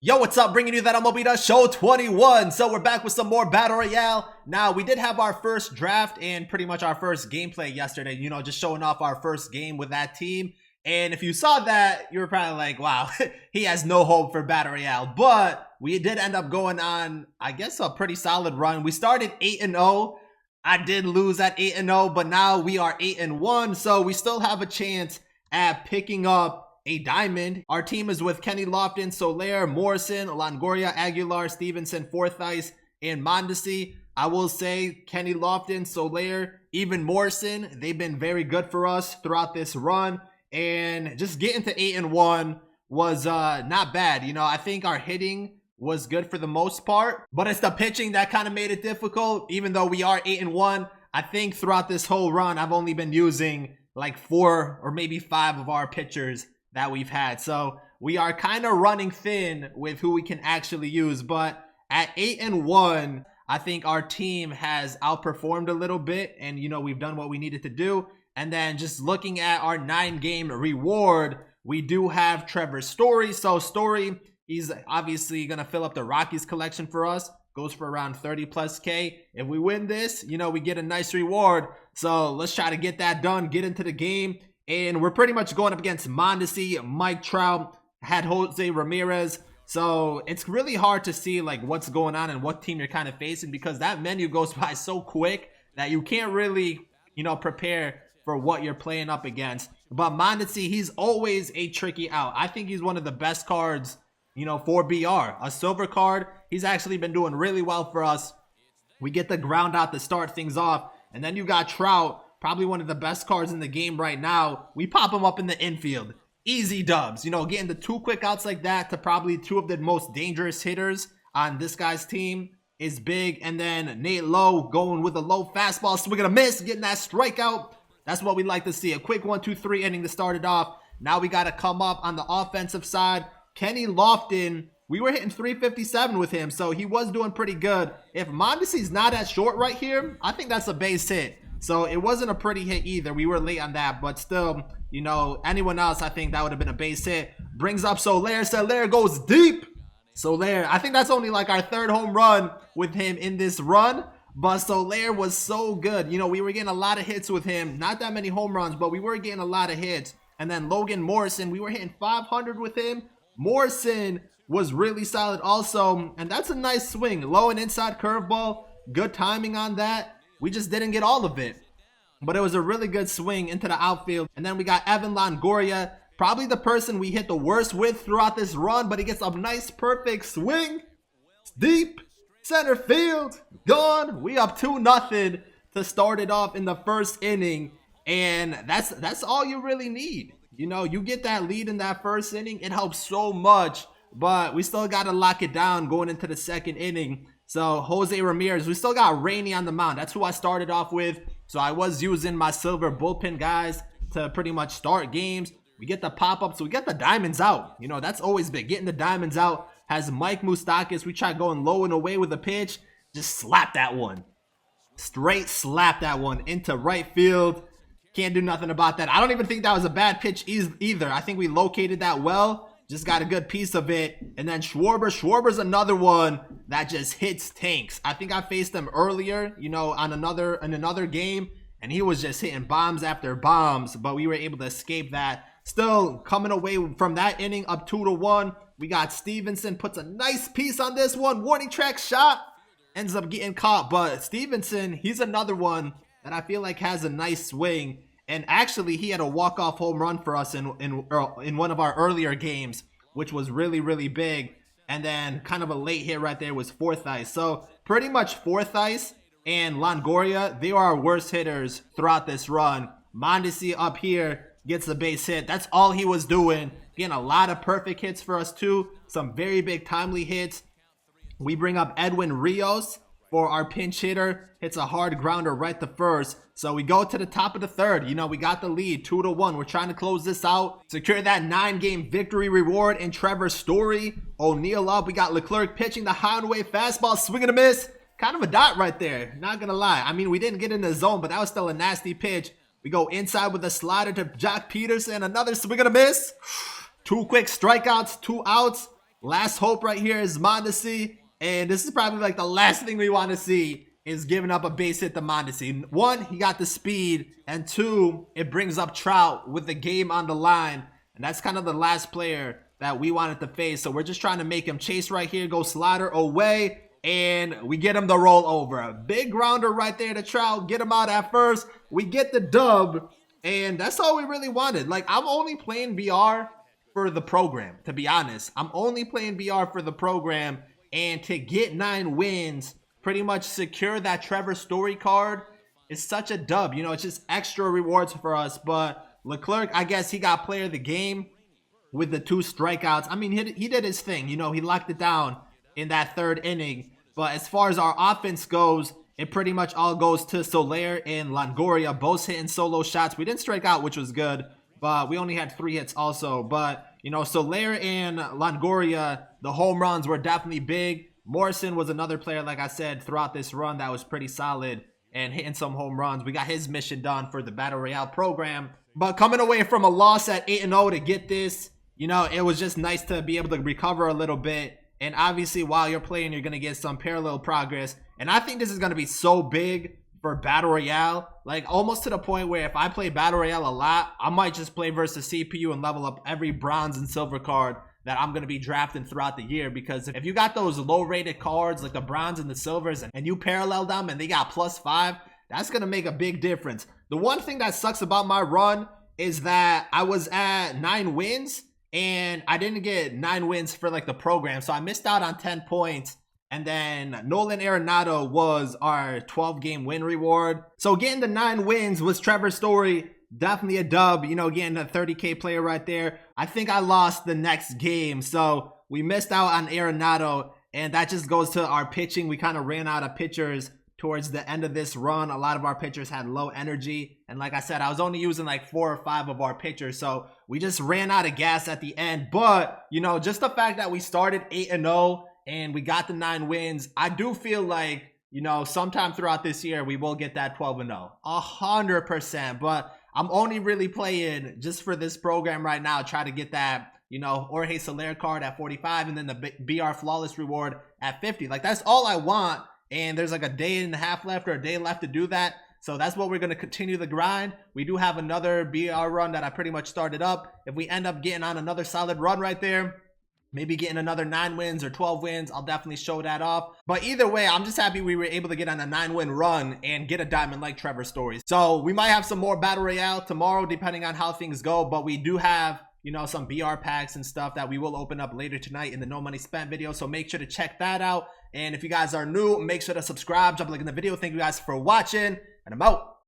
Yo, what's up? Bringing you that MLB Show 21. So we're back with some more Battle Royale. Now, we did have our first draft and pretty much our first gameplay yesterday, just showing off our first game with that team. And if you saw that, you were probably like, wow, he has no hope for Battle Royale. But we did end up going on, I guess, a pretty solid run. We started 8-0. I did lose at 8-0, but now we are 8-1. So we still have a chance at picking up a diamond. Our team is with Kenny Lofton, Soler, Morrison, Longoria, Aguilar, Stevenson, Forsythe, and Mondesi. I will say Kenny Lofton, Soler, even Morrison, they've been very good for us throughout this run. And just getting to 8-1 was not bad. I think our hitting was good for the most part, but it's the pitching that kind of made it difficult. Even though we are 8-1, I think throughout this whole run, I've only been using like 4 or maybe 5 of our pitchers that we've had. So we are kind of running thin with who we can actually use. But at 8-1, I think our team has outperformed a little bit, and we've done what we needed to do. And then just looking at our 9-game reward, we do have Trevor Story. So Story, he's obviously gonna fill up the Rockies collection for us. Goes for around 30+K. If we win this, we get a nice reward. So let's try to get that done, get into the game. And we're pretty much going up against Mondesi, Mike Trout, had Jose Ramirez. So it's really hard to see like what's going on and what team you're kind of facing, because that menu goes by so quick that you can't really, prepare for what you're playing up against. But Mondesi, he's always a tricky out. I think he's one of the best cards, for BR. A silver card, he's actually been doing really well for us. We get the ground out to start things off. And then you got Trout, probably one of the best cards in the game right now. We pop him up in the infield. Easy dubs. Getting the 2 quick outs like that to probably 2 of the most dangerous hitters on this guy's team is big. And then Nate Lowe going with a low fastball, swinging a miss, getting that strikeout. That's what we like to see. A quick 1-2-3 inning to start it off. Now we got to come up on the offensive side. Kenny Lofton, we were hitting 357 with him, so he was doing pretty good. If Mondesi's not at short right here, I think that's a base hit. So it wasn't a pretty hit either. We were late on that, but still, anyone else, I think that would have been a base hit. Brings up Soler. Soler goes deep. Soler, I think that's only like our 3rd home run with him in this run, but Soler was so good. We were getting a lot of hits with him. Not that many home runs, but we were getting a lot of hits. And then Logan Morrison, we were hitting 500 with him. Morrison was really solid also, and that's a nice swing. Low and inside curveball. Good timing on that. We just didn't get all of it, but it was a really good swing into the outfield. And then we got Evan Longoria, probably the person we hit the worst with throughout this run, but he gets a nice perfect swing. It's deep, center field, gone. We up 2-0 to start it off in the first inning, and that's all you really need. You get that lead in that first inning, it helps so much, but we still got to lock it down going into the second inning. So Jose Ramirez, we still got Rainey on the mound. That's who I started off with. So I was using my silver bullpen guys to pretty much start games. We get the pop-ups. So we get the diamonds out. That's always big. Getting the diamonds out has Mike Moustakas. We try going low and away with a pitch. Just slap that one. Straight slap that one into right field. Can't do nothing about that. I don't even think that was a bad pitch either. I think we located that well. Just got a good piece of it. And then Schwarber's another one that just hits tanks. I think I faced him earlier, on another game, and he was just hitting bombs after bombs, but we were able to escape that. Still coming away from that inning up 2-1. We got Stevenson, puts a nice piece on this one. Warning track shot. Ends up getting caught, but Stevenson, he's another one that I feel like has a nice swing. And actually, he had a walk-off home run for us in one of our earlier games, which was really, really big. And then kind of a late hit right there was Forsythe. So pretty much Forsythe and Longoria, they are our worst hitters throughout this run. Mondesi up here gets the base hit. That's all he was doing. Getting a lot of perfect hits for us too. Some very big timely hits. We bring up Edwin Rios for our pinch hitter. Hits a hard grounder right to first. So we go to the top of the 3rd. We got the lead 2-1. We're trying to close this out. Secure that 9-game victory reward in Trevor Story. O'Neill up. We got Leclerc pitching the high and away fastball. Swing and a miss. Kind of a dot right there. Not going to lie. I mean, we didn't get in the zone, but that was still a nasty pitch. We go inside with a slider to Jack Peterson. Another swing and a miss. 2 quick strikeouts, 2 outs. Last hope right here is Mondesi. And this is probably like the last thing we want to see is giving up a base hit to Mondesi. One, he got the speed. And two, it brings up Trout with the game on the line. And that's kind of the last player that we wanted to face. So we're just trying to make him chase right here, go slider away. And we get him the roll over. A big grounder right there to Trout. Get him out at first. We get the dub. And that's all we really wanted. Like, I'm only playing BR for the program, to be honest. I'm only playing BR for the program. And to get 9 wins, pretty much secure that Trevor Story card is such a dub. You know, it's just extra rewards for us. But Leclerc, I guess he got player of the game with the 2 strikeouts. I mean, he did his thing. You know, he locked it down in that 3rd inning. But as far as our offense goes, it pretty much all goes to Soler and Longoria, both hitting solo shots. We didn't strike out, which was good, but we only had 3 hits also. But, you know, Soler and Longoria, the home runs were definitely big. Morrison was another player, like I said, throughout this run that was pretty solid and hitting some home runs. We got his mission done for the Battle Royale program. But coming away from a loss at 8-0 to get this, you know, it was just nice to be able to recover a little bit. And obviously, while you're playing, you're going to get some parallel progress. And I think this is going to be so big for Battle Royale. Like, almost to the point where if I play Battle Royale a lot, I might just play versus CPU and level up every bronze and silver card that I'm going to be drafting throughout the year. Because if you got those low-rated cards, like the bronze and the silvers, and you parallel them and they got +5, that's going to make a big difference. The one thing that sucks about my run is that I was at 9 wins. And I didn't get 9 wins for like the program. So I missed out on 10 points. And then Nolan Arenado was our 12-game win reward. So getting the 9 wins was Trevor Story. Definitely a dub. You know, getting a 30K player right there. I think I lost the next game. So we missed out on Arenado. And that just goes to our pitching. We kind of ran out of pitchers towards the end of this run. A lot of our pitchers had low energy. And like I said, I was only using like 4 or 5 of our pitchers. So we just ran out of gas at the end. But, you know, just the fact that we started 8-0 and we got the 9 wins, I do feel like, you know, sometime throughout this year, we will get that 12-0. 100%. But I'm only really playing just for this program right now, try to get that, you know, Jorge Soler card at 45 and then the BR Flawless reward at 50. Like, that's all I want. And there's like a day and a half left or a day left to do that. So that's what we're going to continue the grind. We do have another BR run that I pretty much started up. If we end up getting on another solid run right there, maybe getting another 9 wins or 12 wins, I'll definitely show that off. But either way, I'm just happy we were able to get on a 9-win run and get a diamond like Trevor Story. So we might have some more Battle Royale tomorrow, depending on how things go. But we do have, you know, some BR packs and stuff that we will open up later tonight in the No Money Spent video. So make sure to check that out. And if you guys are new, make sure to subscribe, drop a like in the video. Thank you guys for watching, and I'm out.